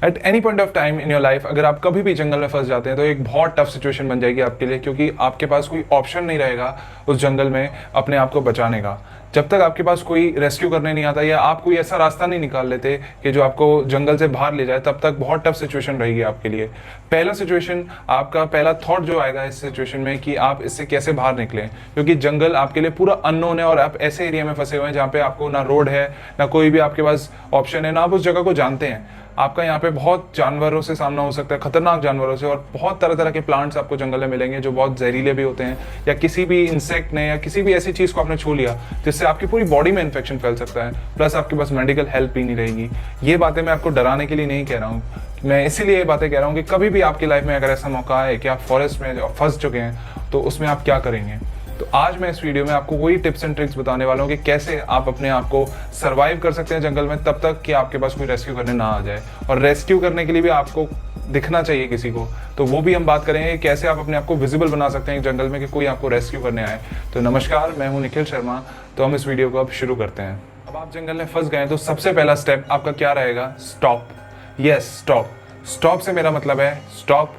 At any point of time in your life अगर आप कभी भी जंगल में फंस जाते हैं तो एक बहुत टफ सिचुएशन बन जाएगी आपके लिए, क्योंकि आपके पास कोई ऑप्शन नहीं रहेगा उस जंगल में अपने आप को बचाने का। जब तक आपके पास कोई रेस्क्यू करने नहीं आता या आप कोई ऐसा रास्ता नहीं निकाल लेते कि जो आपको जंगल से बाहर ले जाए, तब तक बहुत टफ सिचुएशन रहेगी आपके लिए। पहला सिचुएशन, आपका पहला थॉट जो आएगा इस सिचुएशन में कि आप इससे कैसे बाहर निकलें, क्योंकि जंगल आपके लिए पूरा अननोन है और आप ऐसे एरिया में फंसे हुए हैं जहाँ पे आपको ना रोड है, ना कोई भी आपके पास ऑप्शन है, ना आप उस जगह को जानते हैं। आपका यहाँ पे बहुत जानवरों से सामना हो सकता है, खतरनाक जानवरों से, और बहुत तरह तरह के प्लांट्स आपको जंगल में मिलेंगे जो बहुत जहरीले भी होते हैं, या किसी भी इंसेक्ट ने या किसी भी ऐसी चीज़ को आपने छू लिया जिससे आपकी पूरी बॉडी में इन्फेक्शन फैल सकता है, प्लस आपके पास मेडिकल हेल्प भी नहीं रहेगी। ये बातें मैं आपको डराने के लिए नहीं कह रहा हूँ, मैं इसीलिए ये बातें कह रहा हूँ कि कभी भी आपकी लाइफ में अगर ऐसा मौका आए कि आप फॉरेस्ट में फंस चुके हैं तो उसमें आप क्या करेंगे। तो आज मैं इस वीडियो में आपको वही टिप्स एंड ट्रिक्स बताने वाला हूँ कि कैसे आप अपने आप को सर्वाइव कर सकते हैं जंगल में तब तक कि आपके पास कोई रेस्क्यू करने ना आ जाए, और रेस्क्यू करने के लिए भी आपको दिखना चाहिए किसी को, तो वो भी हम बात करेंगे कैसे आप अपने आप को विजिबल बना सकते हैं जंगल में कि कोई आपको रेस्क्यू करने आए। तो नमस्कार, मैं हूँ निखिल शर्मा। तो हम इस वीडियो को अब शुरू करते हैं। अब आप जंगल में फंस गए तो सबसे पहला स्टेप आपका क्या रहेगा? स्टॉप। Yes, stop. स्टॉप से मेरा मतलब है stop,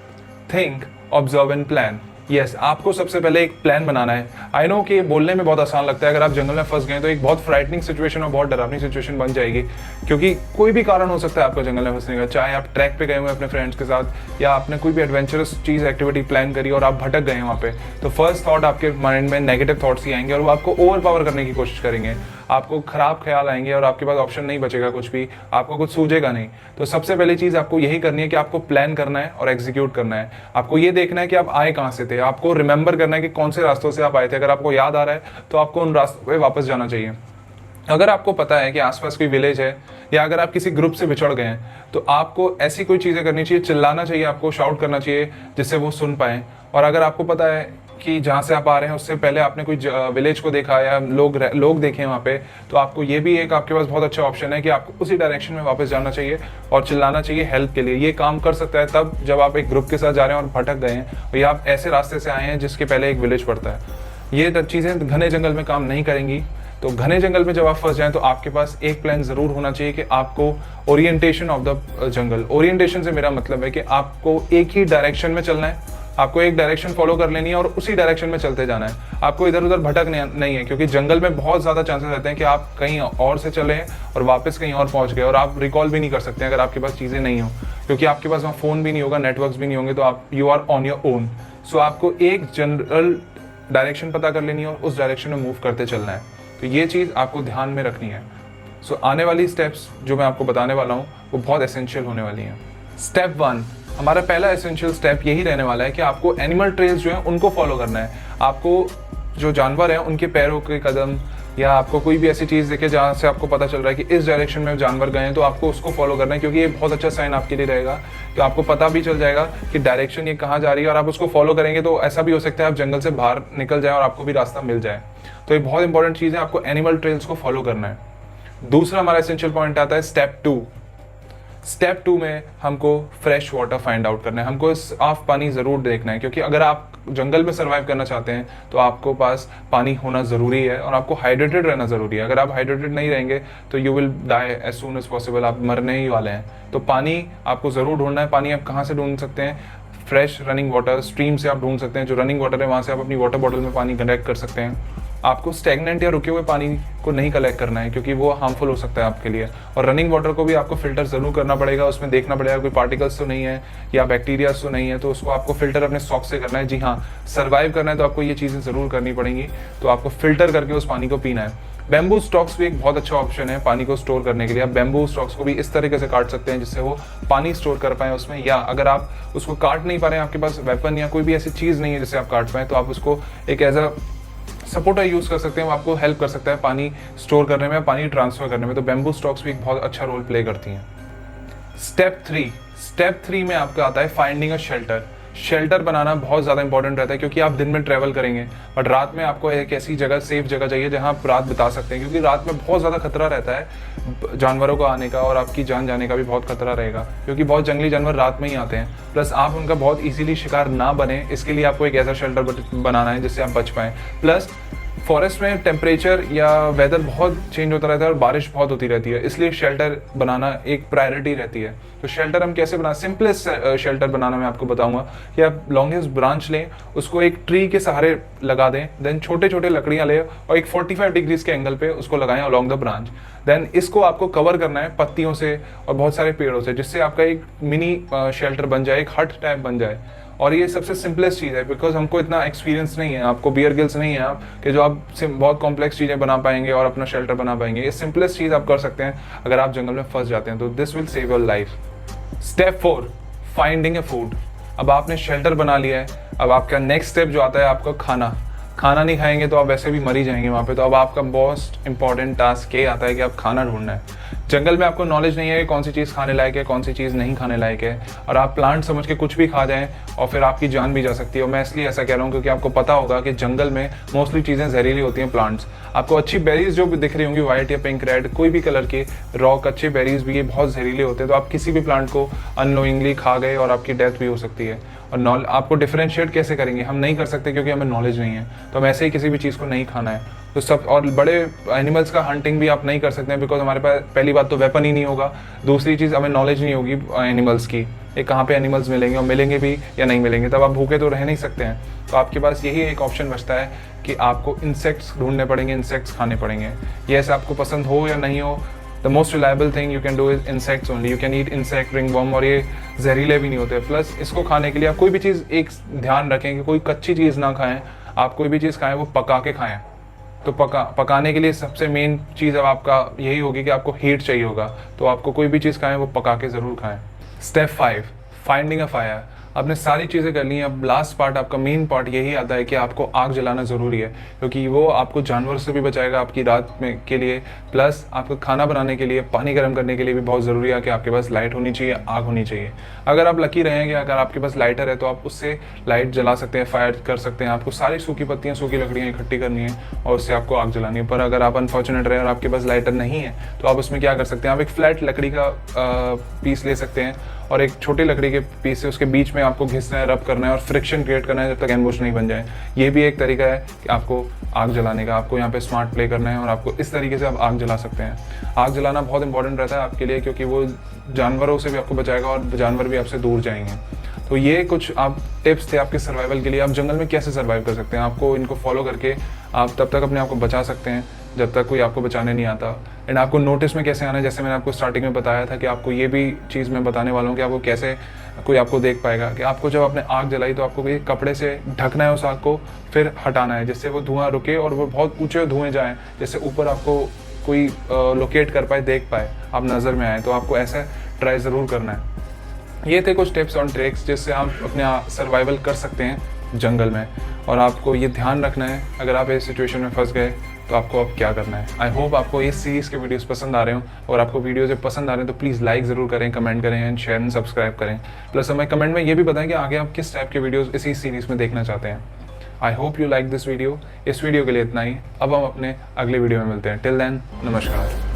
think, observe and plan. Yes, आपको सबसे पहले एक प्लान बनाना है। आई नो कि ये बोलने में बहुत आसान लगता है, अगर आप जंगल में फंस गए तो एक बहुत फ्राइटनिंग सिचुएशन और बहुत डरावनी सिचुएशन बन जाएगी, क्योंकि कोई भी कारण हो सकता है आपको जंगल में फंसने का। चाहे आप ट्रैक पे गए हुए अपने फ्रेंड्स के साथ, या आपने कोई भी एडवेंचरस चीज़ एक्टिविटी प्लान करी और आप भटक गए वहाँ पे, तो फर्स्ट थॉट आपके माइंड में नेगेटिव थॉट्स ही आएंगे और वो आपको ओवर पावर करने की कोशिश करेंगे। आपको खराब ख्याल आएंगे और आपके पास ऑप्शन नहीं बचेगा कुछ भी, आपको कुछ सूझेगा नहीं। तो सबसे पहली चीज़ आपको यही करनी है कि आपको प्लान करना है और एग्जीक्यूट करना है। आपको ये देखना है कि आप आए कहाँ से थे, आपको रिमेंबर करना है कि कौन से रास्तों से आप आए थे। अगर आपको याद आ रहा है तो आपको उन रास्तों पे वापस जाना चाहिए। अगर आपको पता है कि आसपास कोई विलेज है, या अगर आप किसी ग्रुप से बिछड़ गए हैं, तो आपको ऐसी कोई चीज़ें करनी चाहिए, चिल्लाना चाहिए, आपको शाउट करना चाहिए जिससे वो सुन पाएँ। और अगर आपको पता है कि जहाँ से आप आ रहे हैं उससे पहले आपने कोई विलेज को देखा या लोग देखे वहाँ पे, तो आपको ये भी एक आपके पास बहुत अच्छा ऑप्शन है कि आपको उसी डायरेक्शन में वापस जाना चाहिए और चिल्लाना चाहिए हेल्प के लिए। ये काम कर सकता है तब जब आप एक ग्रुप के साथ जा रहे हैं और भटक गए हैं, और या आप ऐसे रास्ते से आए हैं जिसके पहले एक विलेज पड़ता है। ये चीज़ें घने जंगल में काम नहीं करेंगी। तो घने जंगल में जब आप फंस जाएं तो आपके पास एक प्लान ज़रूर होना चाहिए कि आपको orientation of the jungle. Orientation से मेरा मतलब है कि आपको एक ही डायरेक्शन में चलना है, आपको एक डायरेक्शन फॉलो कर लेनी है और उसी डायरेक्शन में चलते जाना है। आपको इधर उधर भटकना नहीं है, क्योंकि जंगल में बहुत ज़्यादा चांसेस रहते हैं कि आप कहीं और से चले और वापस कहीं और पहुंच गए और आप रिकॉल भी नहीं कर सकते अगर आपके पास चीज़ें नहीं हो, क्योंकि आपके पास वहाँ फ़ोन भी नहीं होगा, नेटवर्क्स भी नहीं होंगे, तो आप you are on your own. So आपको एक जनरल डायरेक्शन पता कर लेनी है और उस डायरेक्शन में मूव करते चलना है। तो ये चीज़ आपको ध्यान में रखनी है। सो आने वाली स्टेप्स जो मैं आपको बताने वाला हूँ वो बहुत एसेंशियल होने वाली हैं। स्टेप 1, हमारा पहला एसेंशियल स्टेप यही रहने वाला है कि आपको एनिमल ट्रेल्स जो है उनको फॉलो करना है। आपको जो जानवर है उनके पैरों के कदम, या आपको कोई भी ऐसी चीज़ देखे जहाँ से आपको पता चल रहा है कि इस डायरेक्शन में जानवर गए हैं, तो आपको उसको फॉलो करना है, क्योंकि ये बहुत अच्छा साइन आपके लिए रहेगा। तो आपको पता भी चल जाएगा कि डायरेक्शन ये कहाँ जा रही है, और आप उसको फॉलो करेंगे तो ऐसा भी हो सकता है आप जंगल से बाहर निकल जाए और आपको भी रास्ता मिल जाए। तो ये बहुत इंपॉर्टेंट चीज़ है, आपको एनिमल ट्रेल्स को फॉलो करना है। दूसरा हमारा एसेंशियल पॉइंट आता है स्टेप 2। स्टेप 2 में हमको फ्रेश वाटर फाइंड आउट करना है। हमको साफ पानी ज़रूर देखना है, क्योंकि अगर आप जंगल में सर्वाइव करना चाहते हैं तो आपको पास पानी होना ज़रूरी है और आपको हाइड्रेटेड रहना ज़रूरी है। अगर आप हाइड्रेटेड नहीं रहेंगे तो you will die as soon as possible, आप मरने ही वाले हैं। तो पानी आपको ज़रूर ढूंढना है। पानी आप कहाँ से ढूंढ सकते हैं? फ्रेश रनिंग वाटर, स्ट्रीम से आप ढूंढ सकते हैं। जो रनिंग वाटर है वहाँ से आप अपनी वाटर बॉटल में पानी कलेक्ट कर सकते हैं। आपको स्टैग्नेंट या रुके हुए पानी को नहीं कलेक्ट करना है, क्योंकि वो हार्मफुल हो सकता है आपके लिए। और रनिंग वाटर को भी आपको फिल्टर ज़रूर करना पड़ेगा, उसमें देखना पड़ेगा कोई पार्टिकल्स तो नहीं है या बैक्टीरियाज तो नहीं है, तो उसको आपको फिल्टर अपने सॉक्स से करना है। जी हाँ, सर्वाइव करना है तो आपको ये चीज़ें ज़रूर करनी पड़ेंगी, तो आपको फिल्टर करके उस पानी को पीना है। बैम्बू स्टॉक्स भी एक बहुत अच्छा ऑप्शन है पानी को स्टोर करने के लिए। आप बैम्बू स्टॉक्स को भी इस तरीके से काट सकते हैं जिससे वो पानी स्टोर कर पाएँ उसमें, या अगर आप उसको काट नहीं पा रहे हैं, आपके पास वेपन या कोई भी ऐसी चीज़ नहीं है जिससे आप काट पाएँ, तो आप उसको एक एज अ सपोर्टर यूज़ कर सकते हैं। वो आपको हेल्प कर सकता है पानी स्टोर करने में, पानी ट्रांसफ़र करने में। तो बैम्बू स्टॉक्स भी एक बहुत अच्छा रोल प्ले करती हैं। स्टेप 3 में आपका आता है फाइंडिंग अ शेल्टर। शेल्टर बनाना बहुत ज़्यादा इंपॉर्टेंट रहता है, क्योंकि आप दिन में ट्रैवल करेंगे बट रात में आपको एक ऐसी जगह, सेफ जगह चाहिए जहाँ आप रात बिता सकते हैं, क्योंकि रात में बहुत ज़्यादा खतरा रहता है जानवरों को आने का, और आपकी जान जाने का भी बहुत खतरा रहेगा, क्योंकि बहुत जंगली जानवर रात में ही आते हैं। प्लस आप उनका बहुत ईजिली शिकार ना बने, इसके लिए आपको एक ऐसा शेल्टर बनाना है जिससे आप बच पाएँ। प्लस फॉरेस्ट में टेम्परेचर या वेदर बहुत चेंज होता रहता है और बारिश बहुत होती रहती है, इसलिए शेल्टर बनाना एक प्रायोरिटी रहती है। तो शेल्टर हम कैसे बना, सिंपलेस्ट शेल्टर बनाना मैं आपको बताऊंगा कि आप लॉन्गेस्ट ब्रांच लें, उसको एक ट्री के सहारे लगा दें, देन छोटे छोटे लकड़ियां लें और एक 45 डिग्रीज के एंगल पे उसको लगाएं अलोंग द ब्रांच। देन इसको आपको कवर करना है पत्तियों से और बहुत सारे पेड़ों से, जिससे आपका एक मिनी शेल्टर बन जाए, एक हट टाइप बन जाए। और ये सबसे सिंपलेस्ट चीज़ है, बिकॉज हमको इतना एक्सपीरियंस नहीं है, आपको बियर गिल्स नहीं है आप कि जो आप बहुत कॉम्प्लेक्स चीज़ें बना पाएंगे और अपना शेल्टर बना पाएंगे। ये सिंपलेस्ट चीज़ आप कर सकते हैं अगर आप जंगल में फंस जाते हैं, तो this will save your life. Step 4, finding A food. अब आपने शेल्टर बना लिया है, अब आपका नेक्स्ट स्टेप जो आता है आपका खाना नहीं खाएंगे तो आप वैसे भी मर ही जाएंगे वहाँ पे। तो अब आपका मोस्ट इंपॉर्टेंट टास्क ये आता है कि आप खाना ढूंढना है। जंगल में आपको नॉलेज नहीं है कि कौन सी चीज़ खाने लायक है, कौन सी चीज़ नहीं खाने लायक है, और आप प्लांट समझ के कुछ भी खा जाएं और फिर आपकी जान भी जा सकती है। और मैं इसलिए ऐसा कह रहा हूँ क्योंकि आपको पता होगा कि जंगल में मोस्टली चीज़ें जहरीली होती हैं, प्लांट्स। आपको अच्छी बेरीज जो भी दिख रही होंगी, वाइट या पिंक, रेड, कोई भी कलर के रॉक अच्छे बेरीज भी ये बहुत जहरीले होते हैं। तो आप किसी भी प्लांट को अननोइंगली खा गए और आपकी डेथ भी हो सकती है। और आपको डिफरेंशिएट कैसे करेंगे, हम नहीं कर सकते क्योंकि हमें नॉलेज नहीं है। तो हम ऐसे ही किसी भी चीज़ को नहीं खाना है। तो सब, और बड़े एनिमल्स का हंटिंग भी आप नहीं कर सकते हैं, बिकॉज हमारे पास पहली बात तो वेपन ही नहीं होगा, दूसरी चीज़ हमें नॉलेज नहीं होगी एनिमल्स की, ये कहाँ पे एनिमल्स मिलेंगे और मिलेंगे भी या नहीं मिलेंगे, तब आप भूखे तो रह नहीं सकते हैं। तो आपके पास यही एक ऑप्शन बचता है कि आपको इंसेक्ट्स ढूंढने पड़ेंगे, इंसेक्ट्स खाने पड़ेंगे। ये ऐसे आपको पसंद हो या नहीं हो, the most reliable thing you can do is insects only. You can eat insect, ringworm, और ये जहरीले भी नहीं होते। प्लस इसको खाने के लिए आप कोई भी चीज़ एक ध्यान रखें कि कोई कच्ची चीज़ ना खाएं, आप कोई भी चीज़ खाएं वो पका के खाएं। तो पकाने के लिए सबसे मेन चीज़ अब आपका यही होगी कि आपको हीट चाहिए होगा, तो आपको कोई भी चीज़ खाएं वो पका के ज़रूर खाएं। Step 5, finding a fire. आपने सारी चीज़ें कर ली हैं, अब लास्ट पार्ट, आपका मेन पार्ट यही आता है कि आपको आग जलाना ज़रूरी है, क्योंकि वो आपको जानवर से भी बचाएगा आपकी रात में के लिए, प्लस आपको खाना बनाने के लिए, पानी गर्म करने के लिए भी बहुत ज़रूरी है कि आपके पास लाइट होनी चाहिए, आग होनी चाहिए। अगर आप लकी रहेंगे, अगर आपके पास लाइटर है तो आप उससे लाइट जला सकते हैं, फायर कर सकते हैं। आपको सारी सूखी पत्तियाँ, सूखी लकड़ियाँ इकट्ठी करनी है और उससे आपको आग जलानी है। पर अगर आप अनफॉर्चुनेट रहे और आपके पास लाइटर नहीं है तो आप उसमें क्या कर सकते हैं, आप एक फ्लैट लकड़ी का पीस ले सकते हैं और एक छोटी लकड़ी के पीस से उसके बीच में आपको घिसना है, रब करना है और फ्रिक्शन क्रिएट करना है जब तक एम्बुश नहीं बन जाए। ये भी एक तरीका है कि आपको आग जलाने का, आपको यहाँ पे स्मार्ट प्ले करना है और आपको इस तरीके से आप आग जला सकते हैं। आग जलाना बहुत इंपॉर्टेंट रहता है आपके लिए, क्योंकि वो जानवरों से भी आपको बचाएगा और जानवर भी आपसे दूर जाएंगे। तो ये कुछ आप टिप्स थे आपके सर्वाइवल के लिए, आप जंगल में कैसे सर्वाइव कर सकते हैं। आपको इनको फॉलो करके आप तब तक अपने आप को बचा सकते हैं जब तक कोई आपको बचाने नहीं आता। एंड आपको नोटिस में कैसे आना है, जैसे मैंने आपको स्टार्टिंग में बताया था कि आपको ये भी चीज़ मैं बताने वाला हूँ कि आपको कैसे कोई आपको देख पाएगा। कि आपको जब आपने आग जलाई तो आपको एक कपड़े से ढकना है उस आग को, फिर हटाना है जिससे वो धुआं रुके और वो बहुत ऊंचे धुएं जाएँ, जिससे ऊपर आपको कोई लोकेट कर पाए, देख पाए, आप नज़र में आए। तो आपको ऐसा ट्राई ज़रूर करना है। ये थे कुछ टिप्स और ट्रिक्स जिससे आप अपने सर्वाइवल कर सकते हैं जंगल में। और आपको ये ध्यान रखना है अगर आप इस सिचुएशन में फंस गए तो आपको अब क्या करना है। आई होप आपको इस सीरीज़ के वीडियोस पसंद आ रहे हो, और आपको वीडियो जब पसंद आ रहे हैं तो प्लीज़ लाइक ज़रूर करें, कमेंट करें एंड शेयर एंड सब्सक्राइब करें। प्लस हमें कमेंट में ये भी बताएं कि आगे आप किस टाइप के वीडियोस इसी सीरीज़ में देखना चाहते हैं। I hope you like this video. इस वीडियो के लिए इतना ही। अब हम अपने अगले वीडियो में मिलते हैं। टिल देन, नमस्कार।